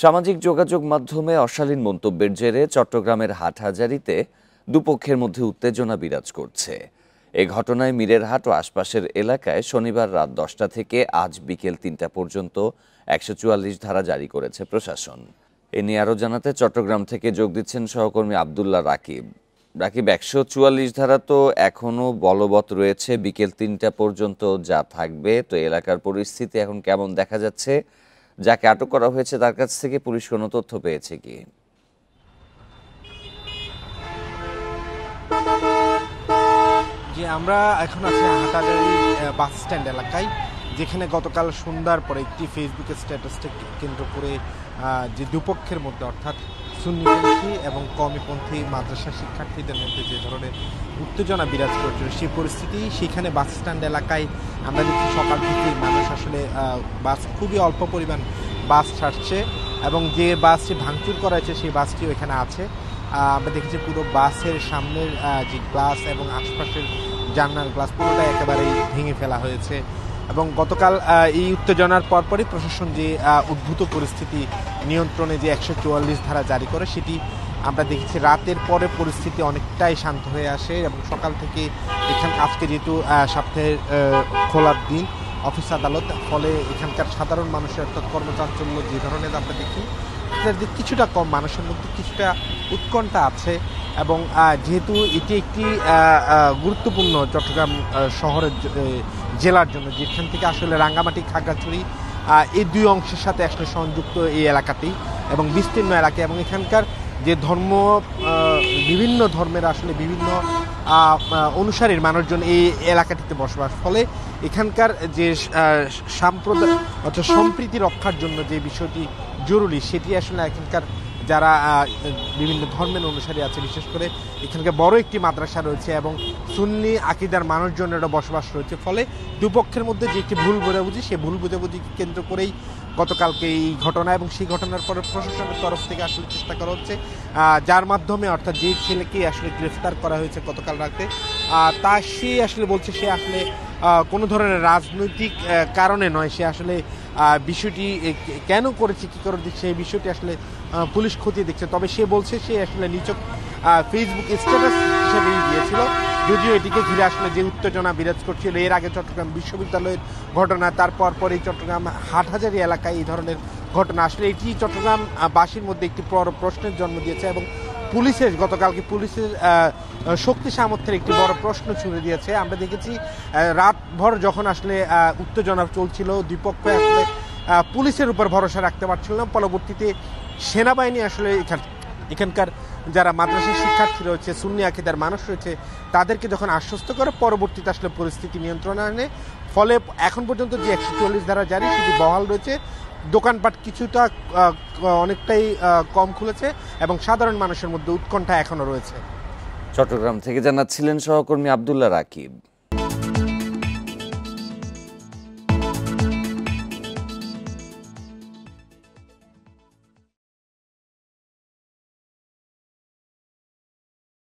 সামাজিক যোগাযোগ মাধ্যমে অশালীন মন্তব্যের জেরে চট্টগ্রামের হাটহাজারীতে দুপক্ষের মধ্যে উত্তেজনা বিরাজ করছে। এ ঘটনায় মীরেরহাট ও আশপাশের এলাকায় শনিবার রাত 10টা থেকে আজ বিকেল 3টা পর্যন্ত 144 ধারা জারি করেছে প্রশাসন। এ নিয়ে আরও জানাতে চট্টগ্রাম থেকে যোগ দিচ্ছেন সহকর্মী আবদুল্লাহ রাকিব। 144 ধারা তো এখনো বলবৎ রয়েছে, বিকেল 3টা পর্যন্ত যা থাকবে। তো এলাকার পরিস্থিতি এখন কেমন দেখা যাচ্ছে? যাকে আটক করা হয়েছে তার কাছ থেকে পুলিশ কোনো তথ্য পেয়েছে কি? যে আমরা এখন আছি হাটহাজারী বাস স্ট্যান্ড এলাকায়, যেখানে গতকাল সন্ধ্যার পরে একটি ফেসবুকে স্ট্যাটাসকে কেন্দ্র করে যে দুপক্ষের মধ্যে অর্থাৎ সুন্নিপন্থী এবং কওমিপন্থী মাদ্রাসা শিক্ষার্থীদের মধ্যে যে ধরনের উত্তেজনা বিরাজ করছিল, সেই পরিস্থিতি সেখানে বাস স্ট্যান্ড এলাকায় আমরা দেখছি সকাল থেকেই মানুষ আসলে বাস খুবই অল্প পরিমাণ বাস ছাড়ছে এবং যে বাসটি ভাঙচুর করা হয়েছে সেই বাসটিও এখানে আছে। আমরা দেখেছি পুরো বাসের সামনের যে গ্লাস এবং আশপাশের জানলার গ্লাস পুরোটাই একেবারেই ভেঙে ফেলা হয়েছে। এবং গতকাল এই উত্তেজনার পরপরই প্রশাসন যে উদ্ভূত পরিস্থিতি নিয়ন্ত্রণে যে 144 ধারা জারি করে, সেটি আমরা দেখেছি রাতের পরে পরিস্থিতি অনেকটাই শান্ত হয়ে আসে এবং সকাল থেকে এখানে আজকে যেহেতু সপ্তাহের খোলার দিন অফিস আদালত, ফলে এখানকার সাধারণ মানুষের অর্থাৎ কর্মচাঞ্চল্য যে ধরনের আমরা দেখি কিছুটা কম, মানুষের মধ্যে কিছুটা উৎকণ্ঠা আছে। এবং যেহেতু এটি একটি গুরুত্বপূর্ণ চট্টগ্রাম শহরের জেলার জন্য, যেখান থেকে আসলে রাঙ্গামাটি খাগড়াছড়ি এই দুই অংশের সাথে আসলে সংযুক্ত এই এলাকাটি এবং বিস্তীর্ণ এলাকা, এবং এখানকার যে ধর্ম বিভিন্ন ধর্মের আসলে বিভিন্ন অনুসারীর মানুষজন এই এলাকাটিতে বসবাস, ফলে এখানকার যে সাম্প্রদায়িক অর্থাৎ সম্প্রীতি রক্ষার জন্য যে বিষয়টি জরুরি, সেটি আসলে এখানকার যারা বিভিন্ন ধর্মের অনুসারী আছে, বিশেষ করে এখানকার বড় একটি মাদ্রাসা রয়েছে এবং সুন্নি আকীদার মানুষজনেরও বসবাস রয়েছে, ফলে দুপক্ষের মধ্যে যে একটি ভুল বোঝাবুঝি, সেই ভুল বোঝাবুঝিকে কেন্দ্র করেই গতকালকে এই ঘটনা, এবং সেই ঘটনার পরে প্রশাসনের তরফ থেকে আসলে চেষ্টা করা হচ্ছে যার মাধ্যমে অর্থাৎ যে ছেলেকে আসলে গ্রেফতার করা হয়েছে গতকাল রাতে, তা সে আসলে বলছে সে আসলে কোনো ধরনের রাজনৈতিক কারণে নয়, সে আসলে বিষয়টি কেন করেছে কী করে দিচ্ছে সেই বিষয়টি আসলে পুলিশ খতিয়ে দেখছে। তবে সে বলছে সে আসলে নিছক ফেসবুক স্ট্যাটাস হিসেবেই দিয়েছিল, যদিও এটিকে ঘিরে আসলে যে উত্তেজনা বিরাজ করছিল এর আগে চট্টগ্রাম বিশ্ববিদ্যালয়ের ঘটনা, তারপর পরেই চট্টগ্রাম হাটহাজারী এলাকায় এই ধরনের ঘটনা, আসলে এটি চট্টগ্রাম বাসীর মধ্যে একটি বড় প্রশ্নের জন্ম দিয়েছে এবং পুলিশের গতকালকে পুলিশের শক্তি সামর্থ্যের একটি বড় প্রশ্ন ছুড়ে দিয়েছে। আমরা দেখেছি রাতভর যখন আসলে উত্তেজনা চলছিল, দুপক্ষ আসলে পুলিশের উপর ভরসা রাখতে পারছিল না। পরবর্তীতে সেনাবাহিনী আসলে এখানকার যারা মাদ্রাসার শিক্ষার্থী রয়েছে, সুন্নি আকীদার মানুষ রয়েছে, তাদেরকে যখন আশ্বস্ত করে পরবর্তীতে আসলে পরিস্থিতি নিয়ন্ত্রণে আনে, ফলে এখন পর্যন্ত যে 144 ধারা জারি সেটি বহাল রয়েছে। দোকানপাট কিছুটা অনেকটাই কম খুলেছে এবং সাধারণ মানুষের মধ্যে উৎকণ্ঠা এখনো রয়েছে। চট্টগ্রাম থেকে জানাচ্ছিলেন সহকর্মী আবদুল্লাহ রাকিব।